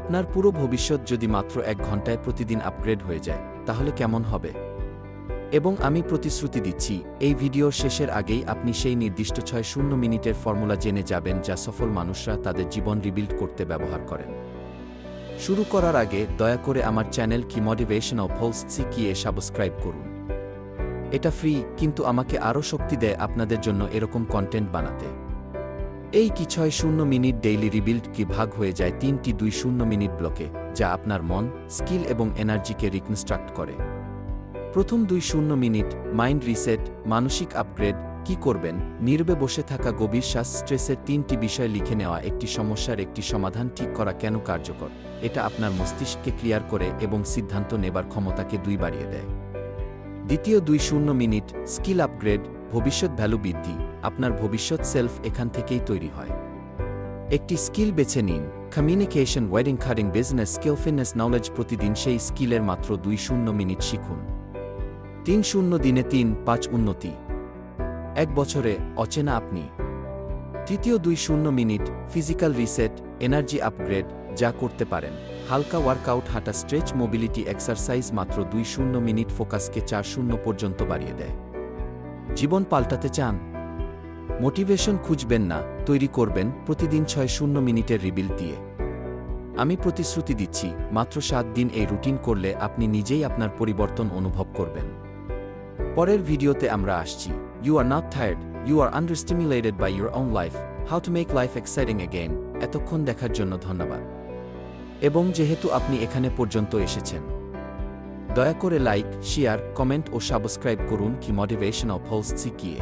আপনার পুরো ভবিষ্যৎ যদি মাত্র 1 ঘন্টায় প্রতিদিন আপগ্রেড হয়ে যায় তাহলে কেমন হবে? এবং আমি প্রতিশ্রুতি দিচ্ছি, এই ভিডিওর শেষের আগেই আপনি সেই নির্দিষ্ট 6-0 মিনিটের ফর্মুলা জেনে যাবেন যা সফল মানুষরা তাদের জীবন রিবিল্ড করতে ব্যবহার করেন। শুরু করার আগে দয়া করে আমার চ্যানেল কি মোটিভেশনাল পলস কি সাবস্ক্রাইব করুন। এটা ফ্রি, কিন্তু আমাকে আরও শক্তি দেয় আপনাদের জন্য এরকম কন্টেন্ট বানাতে। এই কি 6-0 মিনিট ডেইলি রিবিল্ড কি ভাগ হয়ে যায় 3টি 2-0 মিনিট ব্লকে, যা আপনার মন, স্কিল এবং এনার্জিকে রিকনস্ট্রাক্ট করে। প্রথম 2-0 মিনিট মাইন্ড রিসেট, মানসিক আপগ্রেড। কি করবেন? নীরবে বসে থাকা, গভীর শ্বাস, স্ট্রেসের 3টি বিষয় লিখে নেওয়া, একটি সমস্যার একটি সমাধান ঠিক করা কেন কার্যকর। এটা আপনার মস্তিষ্ককে ক্লিয়ার করে এবং সিদ্ধান্ত নেবার ক্ষমতাকে 2 বাড়িয়ে দেয়। দ্বিতীয় 2-0 মিনিট স্কিল আপগ্রেড, ভবিষ্যৎ ভ্যালু বৃদ্ধি। আপনার ভবিষ্যৎ সেলফ এখান থেকেই তৈরি হয়। একটি স্কিল বেছে নিন, communication, wedding, cutting, business skill, fitness, knowledge. প্রতিদিন সেই স্কিলের মাত্র 2-0 মিনিট শিখুন। 3-0 দিনে 3-5 উন্নতি। 1 বছরে অচেনা আপনি। তৃতীয় 2-0 minute physical reset, energy upgrade. যা করতে পারেন: হালকা ওয়ার্কআউট, হাঁটা, স্ট্রেচ, মোবিলিটি এক্সারসাইজ। মাত্র 2-0 মিনিট ফোকাসকে 4-0 পর্যন্ত বাড়িয়ে দেয়। জীবন পাল্টাতে চান? মোটিভেশন খুঁজবেন না, তৈরি করবেন প্রতিদিন 6-0 মিনিটের রিবিল্ড দিয়ে। আমি প্রতিশ্রুতি দিচ্ছি, মাত্র 7 দিন এই রুটিন করলে আপনি নিজেই আপনার পরিবর্তন অনুভব করবেন। পরের ভিডিওতে আমরা আসছি। You are not tired, you are understimulated by your own life, how to make life exciting again. এতক্ষণ দেখার জন্য ধন্যবাদ। এবং যেহেতু আপনি এখানে পর্যন্ত এসেছেন, দয়া করে লাইক, শেয়ার, কমেন্ট ও সাবস্ক্রাইব করুন কি মোটিভেশনাল পলস কি।